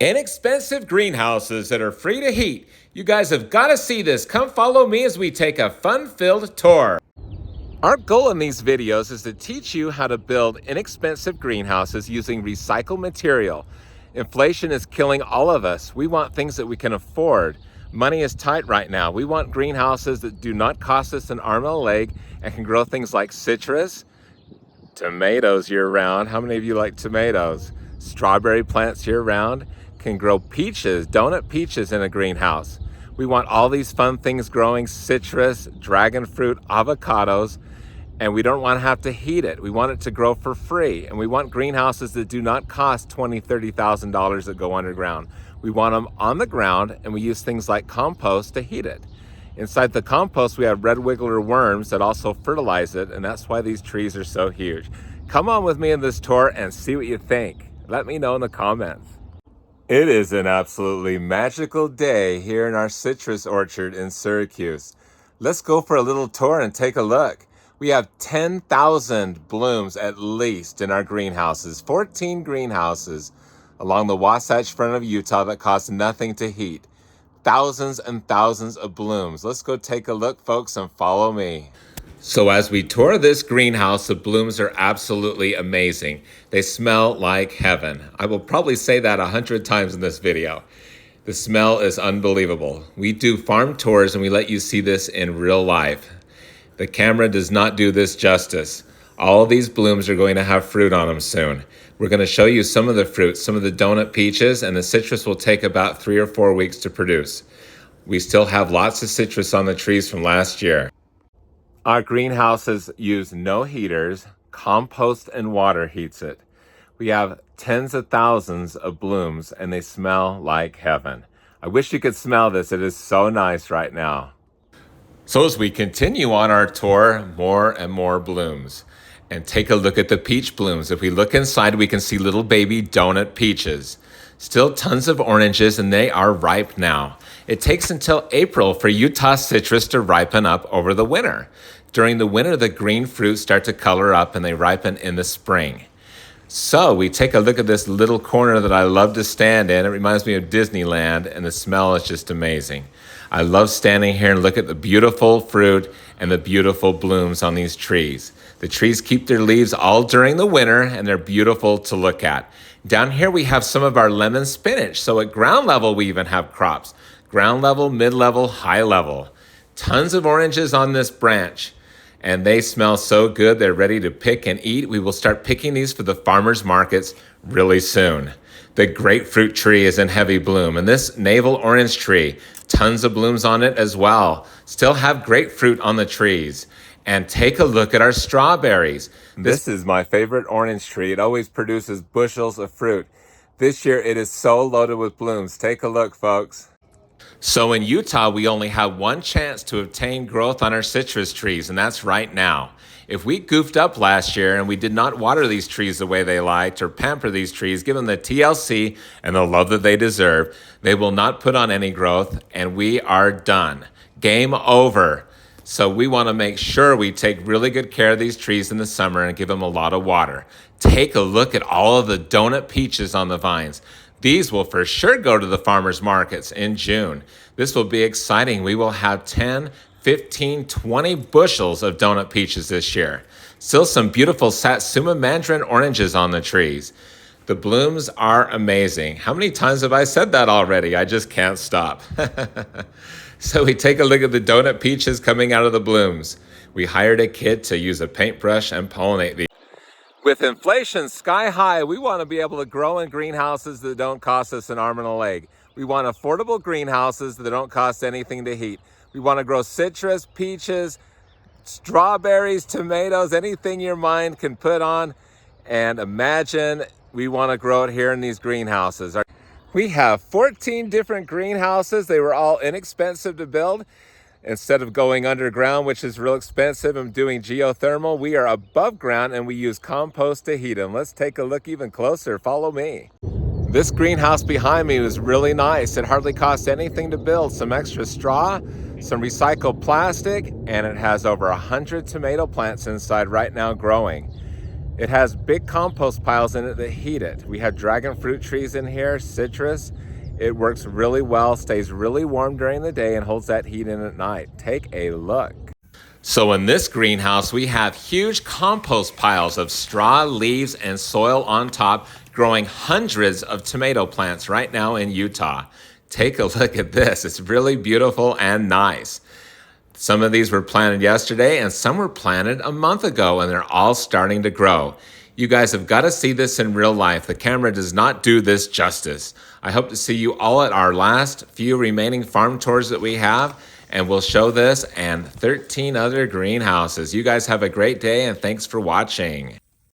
Inexpensive greenhouses that are free to heat. You guys have got to see this. Come follow me as we take a fun-filled tour. Our goal in these videos is to teach you how to build inexpensive greenhouses using recycled material. Inflation is killing all of us. We want things that we can afford. Money is tight right now. We want greenhouses that do not cost us an arm and a leg and can grow things like citrus, tomatoes year-round. How many of you like tomatoes? Strawberry plants year-round. Can grow peaches, donut peaches in a greenhouse. We want all these fun things growing: citrus, dragon fruit, avocados, and we don't want to have to heat it. We want it to grow for free, and we want greenhouses that do not cost $20,000, $30,000 that go underground. We want them on the ground, and we use things like compost to heat it. Inside the compost, we have red wiggler worms that also fertilize it, and that's why these trees are so huge. Come on with me in this tour and see what you think. Let me know in the comments. It is an absolutely magical day here in our citrus orchard in Syracuse. Let's go for a little tour and take a look. We have 10,000 blooms at least in our greenhouses, 14 greenhouses along the Wasatch Front of Utah that cost nothing to heat. Thousands and thousands of blooms. Let's go take a look, folks, and follow me. So as we tour this greenhouse, the blooms are absolutely amazing. They smell like heaven. I will probably say that 100 times in this video. The smell is unbelievable. We do farm tours and we let you see this in real life. The camera does not do this justice. All of these blooms are going to have fruit on them soon. We're going to show you some of the fruits, some of the donut peaches, and the citrus will take about 3 or 4 weeks to produce. We still have lots of citrus on the trees from last year. Our greenhouses use no heaters. Compost and water heats it. We have tens of thousands of blooms and they smell like heaven. I wish you could smell this. It is so nice right now. So as we continue on our tour, more and more blooms. And take a look at the peach blooms. If we look inside, we can see little baby donut peaches. Still tons of oranges, and they are ripe now. It takes until April for Utah citrus to ripen up over the winter. During the winter, the green fruits start to color up and they ripen in the spring. So we take a look at this little corner that I love to stand in. It reminds me of Disneyland, and the smell is just amazing. I love standing here and look at the beautiful fruit and the beautiful blooms on these trees. The trees keep their leaves all during the winter, and they're beautiful to look at. Down here we have some of our lemon spinach. So at ground level, we even have crops. Ground level, mid-level, high level. Tons of oranges on this branch, and they smell so good. They're ready to pick and eat. We will start picking these for the farmers markets really soon. The grapefruit tree is in heavy bloom, and this navel orange tree, tons of blooms on it as well. Still have grapefruit on the trees. And take a look at our strawberries. This is my favorite orange tree. It always produces bushels of fruit. This year it is so loaded with blooms. Take a look, folks. So in Utah, we only have one chance to obtain growth on our citrus trees, and that's right now. If we goofed up last year and we did not water these trees the way they liked or pamper these trees, give them the TLC and the love that they deserve, they will not put on any growth, and we are done. Game over. So we want to make sure we take really good care of these trees in the summer and give them a lot of water. Take a look at all of the donut peaches on the vines. These will for sure go to the farmers markets in June. This will be exciting. We will have 10, 15, 20 bushels of donut peaches this year. Still some beautiful Satsuma mandarin oranges on the trees. The blooms are amazing. How many times have I said that already? I just can't stop. So we take a look at the donut peaches coming out of the blooms. We hired a kid to use a paintbrush and pollinate these. With inflation sky high, we want to be able to grow in greenhouses that don't cost us an arm and a leg. We want affordable greenhouses that don't cost anything to heat. We want to grow citrus, peaches, strawberries, tomatoes, anything your mind can put on. And imagine we want to grow it here in these greenhouses. We have 14 different greenhouses. They were all inexpensive to build. Instead of going underground, which is real expensive, and doing geothermal, we are above ground and we use compost to heat them. Let's take a look even closer. Follow me. This greenhouse behind me was really nice. It hardly cost anything to build. Some extra straw, some recycled plastic, and it has over 100 tomato plants inside right now growing. It has big compost piles in it that heat it. We have dragon fruit trees in here, citrus. It works really well, stays really warm during the day, and holds that heat in at night. Take a look. So in this greenhouse, we have huge compost piles of straw, leaves, and soil on top, growing hundreds of tomato plants right now in Utah. Take a look at this. It's really beautiful and nice. Some of these were planted yesterday and some were planted a month ago, and they're all starting to grow. You guys have got to see this in real life. The camera does not do this justice. I hope to see you all at our last few remaining farm tours that we have, and we'll show this and 13 other greenhouses. You guys have a great day, and thanks for watching.